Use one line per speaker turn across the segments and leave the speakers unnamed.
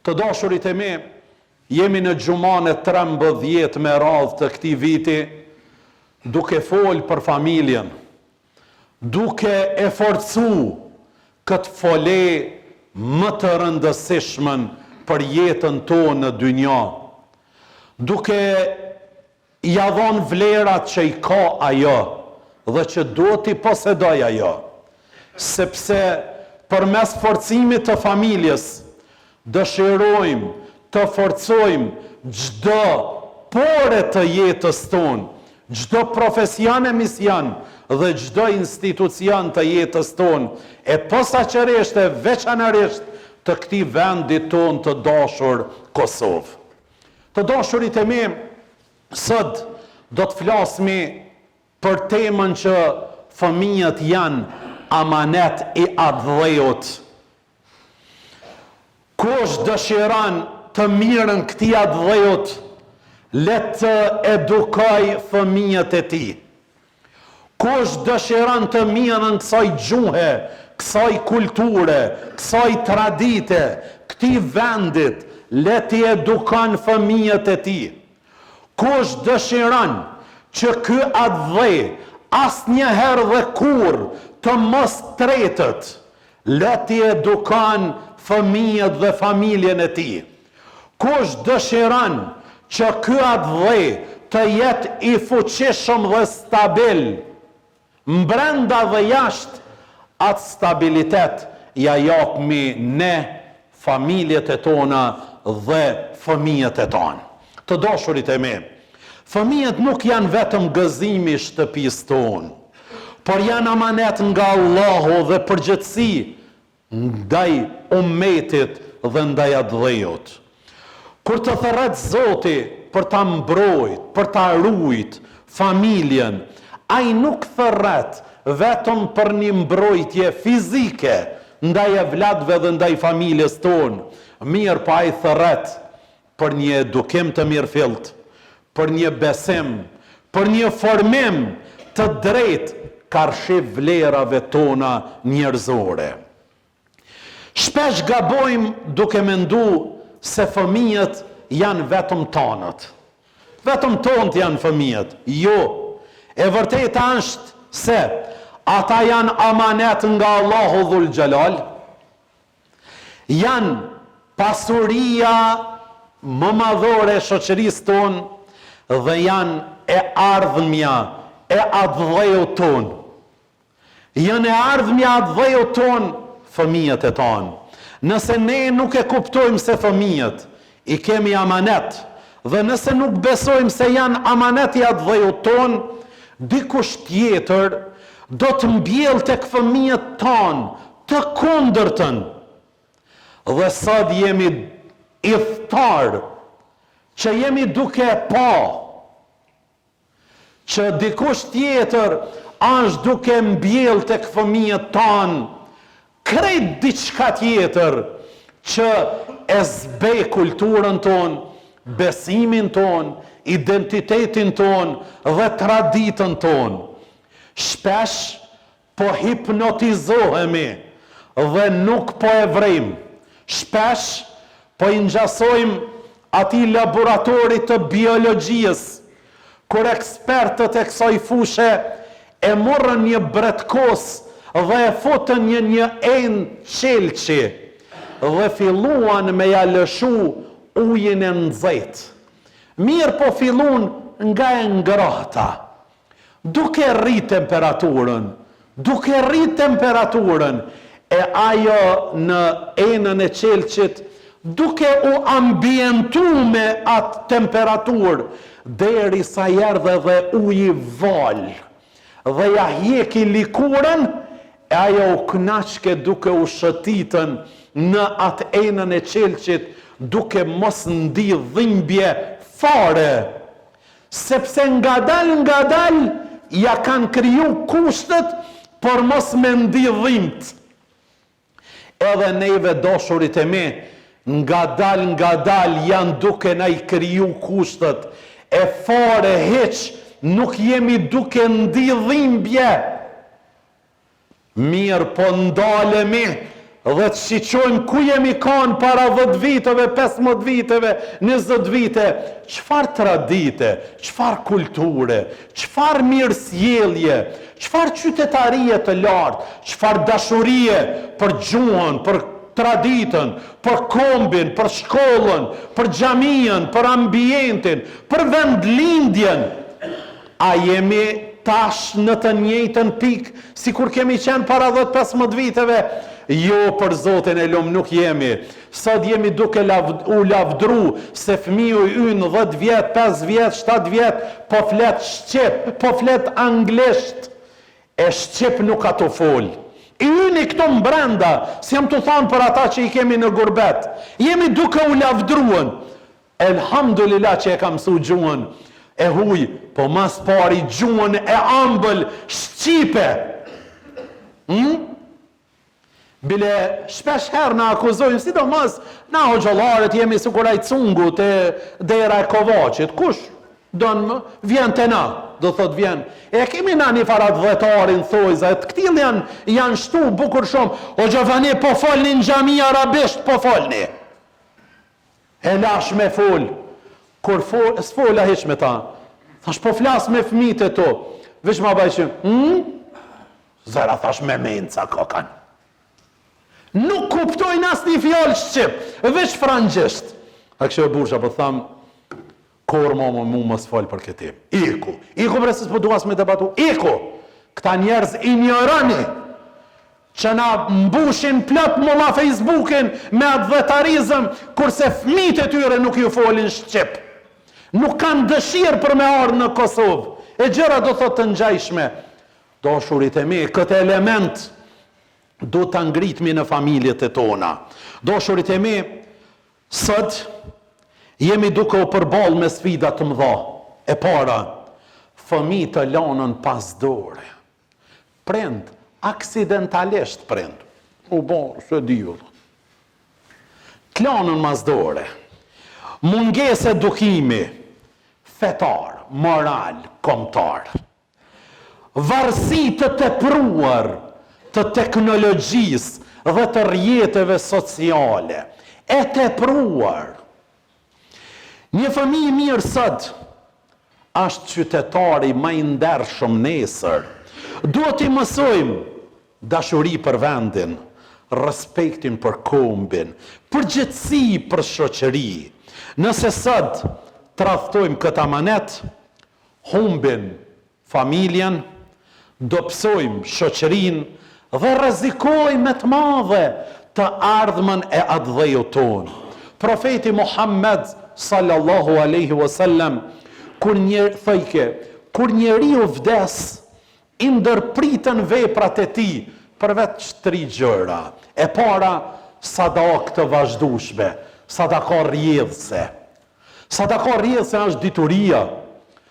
Të dashurit e mi, jemi në xhuman e 13 me radhë të këtij viti, duke folë për familjen, duke e forcu këtë fole më të rëndësishmen për jetën tonë në dynja, duke i dhënë vlerat që i ka ajo dhe që do t'i posedoj ajo, sepse përmes forcimit të familjes dëshirojmë të forcojmë çdo pore të jetës tonë, çdo profesion e mision dhe çdo institucion të jetës tonë, e posaçërisht e veçanërisht të këtij vendi tonë të dashur Kosovë. Të dashurit e mi, sot do të flasmi për temën që fëmijët janë amanet i Adhëut. Kush dëshiron të mirën këtij Adhëut, le të edukoj fëmijët e tij. Kush dëshiron të mirën kësaj gjuhe, kësaj kulture, kësaj tradite, këtij vendit, le t'i edukon fëmijët e tij. Kush dëshiron që ky Adhë asnjëherë dhe kur të mos tretët, le t'i edukon fëmijët dhe familjen e tij. Kush dëshiron që ky Adhë të jetë i fuqishëm dhe stabil, mbrenda dhe jashtë, atë stabilitet ja japmi ne, familjet e tona dhe fëmijët e tonë. Të dashurit e mi, fëmijët nuk janë vetëm gëzimi i shtëpisë tonë, por janë amanet nga Allahu dhe përgjithësi ndaj ummetit dhe ndaj Adhëut. Kur të thërret Zoti për ta mbrojt, për ta ruajt familjen, ai nuk thërret vetëm për një mbrojtje fizike ndaj evlatëve dhe ndaj familjes tonë, mirë pa ai thërret për një edukim të mirëfillt, për një besim, për një formim të drejtë karshi vlerave tona njerëzore. Shpesh gabojmë duke mendu se fëmijët janë vetëm tonët. Vetëm tonët janë fëmijët. Jo, e vërteta është se ata janë amanet nga Allahu Dhul Xhelal, janë pasuria më madhore e shoqërisë tonë dhe janë e ardhmja e Adhëut tonë. Janë e ardhmja e Adhëut tonë fëmijët e tonë. Nëse ne nuk e kuptojmë se fëmijët i kemi amanet, dhe nëse nuk besojmë se janë amanet i Adhëut tonë, dikush tjetër do të mbjellë tek fëmijët tonë të kundërtën. Dhe sot jemi i thtarë që jemi duke pa që dikush tjetër është duke mbjellë tek fëmijët tanë krejt diçka tjetër që e zbe kulturën tonë, besimin tonë, identitetin tonë dhe traditën tonë. Shpesh po hipnotizohemi dhe nuk po e vrejmë. Shpesh po i ngjasojmë atij laboratorit të biologjisë, kur ekspertët e kësaj fushë e morën një bretkos dhe e futën një enë qelçi dhe filluan me ja lëshu ujin e nxehtë. Mirë po fillun nga e ngrohta, duke rrit temperaturën, e ajo në enën e qelçit duke u ambientu me atë temperaturë, derisa erdhe dhe uji val dhe ja hjeki likurën, e ajo u knaqke duke u shëtitën në atë enën e qelçit, duke mos ndi dhimbje fare, sepse ngadal ja kanë kriju kushtet por mos me ndi dhimbt. Edhe neve dashurit e mi, ngadal janë duke na I kriju kushtet, e fare heq nuk jemi duke ndi dhimbje. Mirë po ndalemi dhe të shiqojmë ku jemi kanë para 10 viteve, 15 viteve, 20 vite, qëfar tradite, qëfar kulture, qëfar mirësjellje, qëfar qytetarie të lartë, qëfar dashurie për gjuhën, për traditën, për kombin, për shkollën, për xhamien, për ambientin, për vendlindjen. A jemi tash në të njëjtën pikë, si kur kemi qenë para 10-15 viteve? Jo, për Zotin e lumë, nuk jemi. Sot jemi duke u lavdru se fëmiu ynë 10 vjet, 5 vjet, 7 vjet, po flet shqip, po flet anglisht. E shqip nuk ka të fol. I yni këto mbrenda, si jam të thonë për ata që i kemi në gurbet. Jemi duke u lavdruën. Elhamdulillah që e kam mësu gjuhën e huj, po mas pari gjuhën e ambël shqipe. Bile shpesh herë në akuzojnë, sidomos na hoxhallarët jemi sikur ai cungu te dera e Kovaqit. Kush vjen te na, do thot vjen. E kemi na një farat dhetarin thojza, këtil janë shtu bukur shumë. O gjafani, po folni në xhami arabisht, po folni. E lash me fol. Kur s'fola hiç me ta. Thash po flas me fëmijët e tu. Veç ma bajshim. Zara thash me menca kokan. Nuk kuptojnë as një fjallë shqip, veç frangjesht. A kështë e bursha, po thamë, kur mu mos falë për këtim. Iku presis po duas me debatu, iku. Këta njerëz ignorani, që na mbushin plot mulla Facebookin me advetarizëm, kurse fëmijët e tyre nuk ju folin shqip. Nuk kanë dëshirë për me ardhur në Kosovë. E gjëra do thotë të ngjajshme. Dashurit e mi, këtë element do të ngritmi në familjet e tona. Dashurit e mi, sot jemi duke u përballë me sfida të mëdha. E para, fëmijë të lanën pas dore. Prind, aksidentalisht prind. U bo, se diu. Të lanën mas dore. Mungesë edukimi, fetar, moral, kombëtar. Varësi të tepruar të teknologjisë dhe të rrjeteve sociale. E tepruar. Një fëmijë mirë sot është qytetari më i ndershëm nesër. Duhet i mësojmë dashuri për vendin, respektin për kombin, përgjegjësi për shoqëri. Nëse sot tradhtojmë këtë amanet, humbin familjen, dobësojmë shoqërinë dhe rrezikojmë me të madhe të ardhmen e atë dhejut tonë. Profeti Muhammed sallallahu alaihi wasallam kur njeriu vdes, i ndërpritën veprat e tij përveç 3 gjëra. E para, sadakë të vazhdueshme, sadaka rrjedhse. Sadaka rrjedhse është dituria.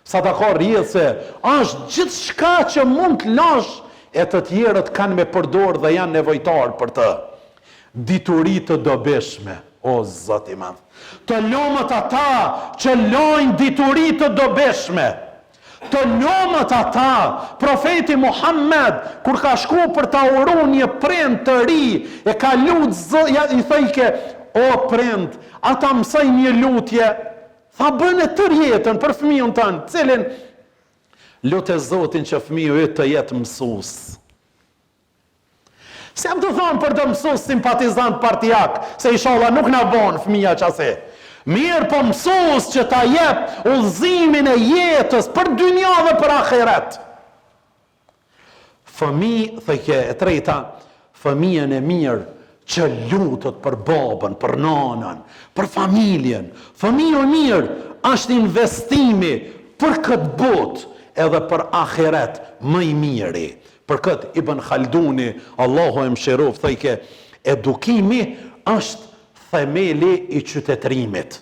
Sadaka rrjedhse është gjithçka që mund të lash e të tjerët kanë me përdor dhe janë nevojtar për të. Dituri të dobishme, o Zoti i Madh. Të lomët ata që lojnë dituri të dobishme. Të lomët ata, profeti Muhammed, kur ka shku për ta uru një prind të ri, e ka lutë, i thëjke, o prind, ata mësoj një lutje, tha bëne tër jetën për fëmijën tënë, cilin lutë e Zotin që fëmiju e të jetë mësus. Se jam të thonë për të mësus simpatizant partijak, se inshallah nuk na bonë fëmija qase. Mirë po mësus që ta jep udhëzimin e jetës për dynja dhe për ahiret. Fëmijë, thëjke e treta, fëmijën e mirë që lutët për babën, për nanën, për familjen. Fëmijë e mirë është investimi për këtë botë, edhe për ahiret më i miri. Për këtë Ibn Khalduni, Allahu e mëshiroft, thëjke, edukimi është themeli i qytetërimit.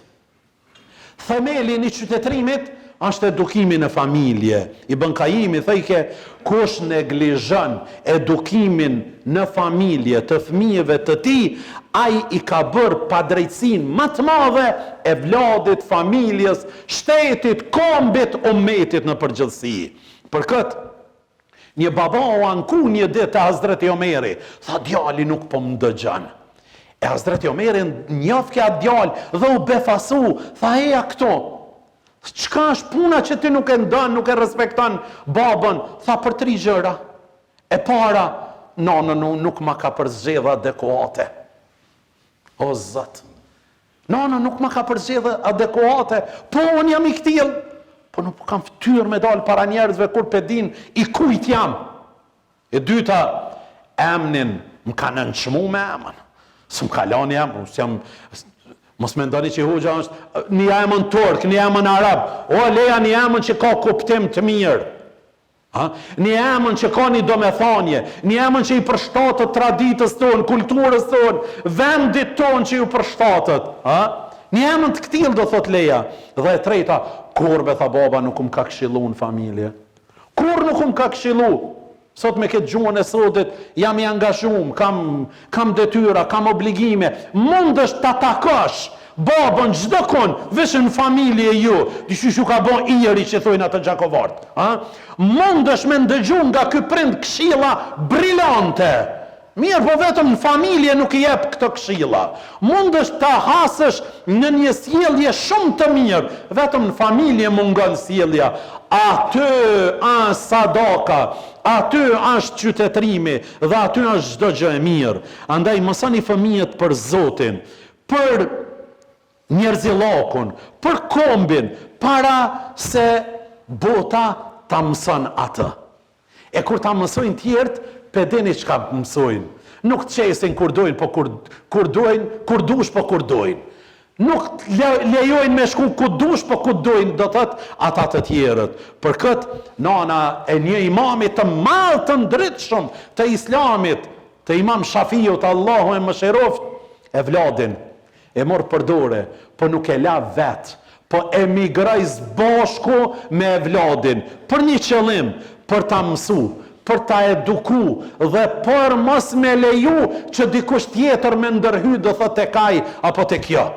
Themeli i qytetërimit është edukimi në familje. Ibn Qayyimi thëjke, kush neglizhon edukimin në familje të fëmijëve të tij, ai i ka bërë padrejtësinë më të madhe e vladit, familjes, shtetit, kombit, ummetit në përgjithësi. Për këtë, Një baba o anku një ditë e Hazreti Omeri, tha djali nuk po më dëgjon. E Hazreti Omeri njof kja djali dhe u befasu, tha eja këto. Çka është puna që ti nuk e ndon, nuk e respekton babën? Tha për 3 gjëra. E para, nonën nuk ma ka përzgjedhë adekuate. O Zot. Nonën nuk ma ka përzgjedhë adekuate. Po unë jam i këtill. Po nuk kam ftyrë me dalë para njerëzve kur pedin i kujt jam. E dyta, emnin më ka nënçmu me emën. Së më kalon jam, mos me ndoni që hoxha është një emën turk, një emën arab. O, leja një emën që ka kuptim të mirë. Një emën që ka një domethënie, një emën që i përshtatët traditës tonë, kulturës tonë, vendit tonë që ju përshtatët. Një emën të këtil do thot leja. Dhe e treta, kurbe tha baba nuk më ka këshillu në familje. Kur nuk më ka këshillu? Sot me këtë gjuhën e sotit jam i angazhuar, kam detyra, kam obligime. Mund është ta takosh babën çdo kon, veç në familje ju. Dishys ju ka bën iri që thojnë atë gjakovart. Mund është me ndëgju nga ky prind këshilla brillante. Mirë, po vetëm në familje nuk i jep këto këshilla. Mund është ta hasësh në një sjellje shumë të mirë, vetëm në familje mungon sjellja. Aty është sadaka, aty është qytetrimi dhe aty është çdo gjë e mirë. Andaj mësoni fëmijët për Zotin, për njerëzillokun, për kombin, para se bota ta mëson atë. E kur ta mësojnë tjerët, pedeni çka mësojnë. Nuk qesin kur dojnë, po kur dojnë, kur dush, po kur dojnë. Nuk lejojnë me shku ku dush, po ku dojnë, do thëtë ata të tjerët. Për këtë, nana e një imamit të madh të ndritshëm të islamit, të imam Shafiut, Allahu e mëshiroft, e vladin, e mor përdore, po nuk e la vetë, po emigroj bashku me e vladin, për një qëllim, për ta mësu, për ta eduku dhe për mos me leju që dikush tjetër me ndërhy do thot te kaj apo te kjo.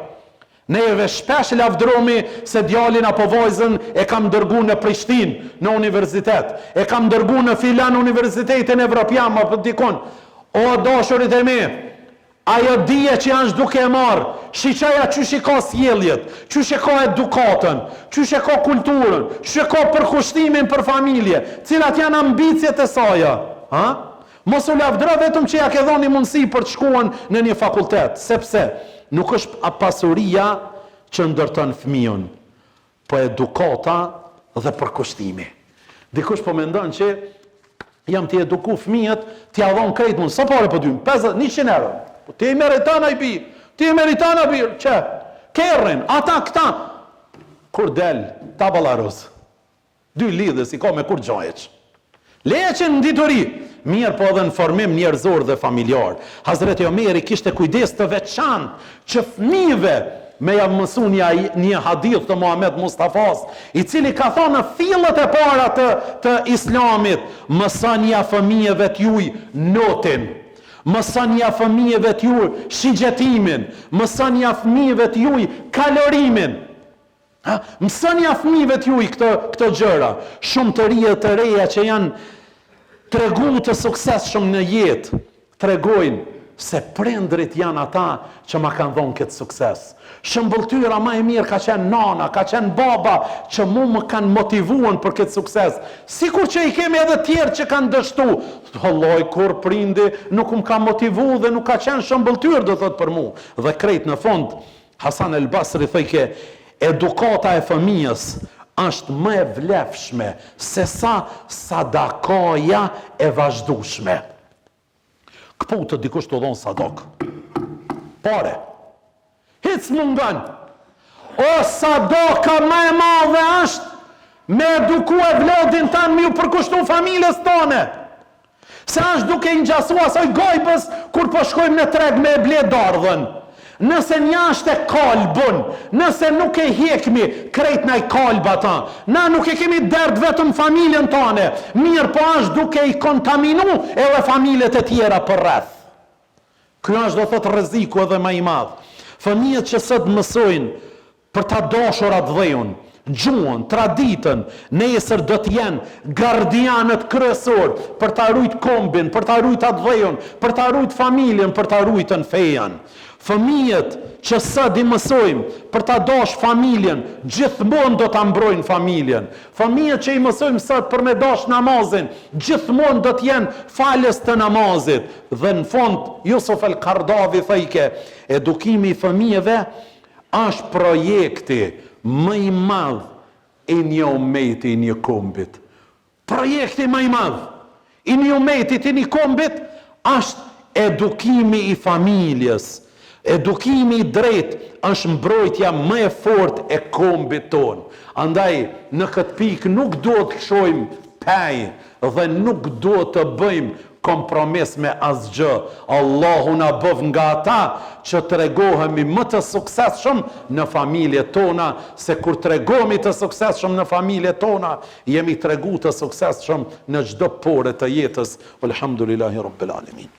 Neve shpesh lavdromi se djalin apo vajzën e kam dërgu në Prishtinë, në universitet, e kam dërgu në filan universitetin evropian apo dikon. O dashurit e mi, ajo dije që janë duke e marë, shiqaja qysh i ka sjelljet, qysh e ka edukatën, qysh e ka kulturën, qysh e ka përkushtimin për familje, cilat janë ambicjet e saja. Mos u lavdro vetëm që ja ke dhënë mundësi për të shkuar në një fakultet, sepse nuk është pasuria që ndërton fëmijën, po edukata dhe përkushtimi. Dikush po mendon që jam të eduku fëmijët, t'ia dhon krejt mund, sa pare po dym, 50, 100 euro. Po ti meritana i bi, ti meritana bir, që? Kerrin, ata këta. Kur del, tabalarus. 2 lidhës i ka me kur gjajq. Leqen në dituri, mirë po edhe në formim njerëzor dhe familjar. Hazreti Omeri kishte kujdes të veçantë që fëmijëve me ja mësu një hadith të Muhammed Mustafas, i cili ka thonë në fillet e para të islamit, mësonja fëmijëve t'juj notin, mësonja fëmijëve t'juj shigjetimin, mësonja fëmijëve t'juj kalorimin, mësonja fëmijëve t'juj këto gjëra. Shumë të rije të reja që janë tregu të sukses shumë në jetë, tregojnë se prindrit janë ata që ma kanë dhonë këtë sukses. Shëmbëltyra ma e mirë ka qenë nana, ka qenë baba, që mu më kanë motivuan për këtë sukses. Sikur që i kemi edhe tjerë që kanë dështu. Holloj, kur prindi nuk më ka motivu dhe nuk ka qenë shëmbëltyrë, do thot për mu. Dhe krejt në fund, Hasan el Basri thëjke, edukata e fëmijës është më e vlefshme se sa sadakaja e vazhdushme. Këputë dikush të dhonë sadak. Pare. Hic mungan. O sadaka më e madhe është me eduku e vlodin tanë me ju përkushtu familjes tone. Se është duke i ngjasu asoj gojbës kur po shkojmë në treg me e ble dardhën. Nëse njashtë e kalbën, nëse nuk e hjekmi krejt në i kalba ta, na nuk e kemi derd vetëm familjen tane, mirë po është duke i kontaminu edhe familjet e tjera për rreth. Kjo është do thot rreziku edhe më i madh. Fëmijët që sot mësojnë për ta dashurat dhejun, gjuhën, traditën, nesër do të jenë gardianët kryesor për ta rujt kombin, për ta rujt atë dhejon, për ta rujt familjen, për ta rujtën fejan. Fëmijët që sot i mësojmë për ta dash familjen, gjithmonë do ta mbrojnë familjen. Fëmijët që i mësojmë sot për me dash namazin, gjithmonë do të jenë falës të namazit. Dhe në fund Jusuf el-Kardavi thëjke, edukimi i fëmijëve është projekti më i madh i një ummeti, i një kombit. Projekti më i madh i një ummetit, i një kombit është edukimi i familjes. Edukimi i drejt është mbrojtja më e fortë e kombit ton. Andaj në këtë pikë nuk do të shojmë pej dhe nuk do të bëjmë kompromis me asgjë. Allahu na bëv nga ata që tregohemi më të suksesshëm në familjet tona, se kur tregohemi të suksesshëm në familjet tona, jemi tregu të suksesshëm në çdo pore të jetës. Alhamdulillahi rabbil alamin.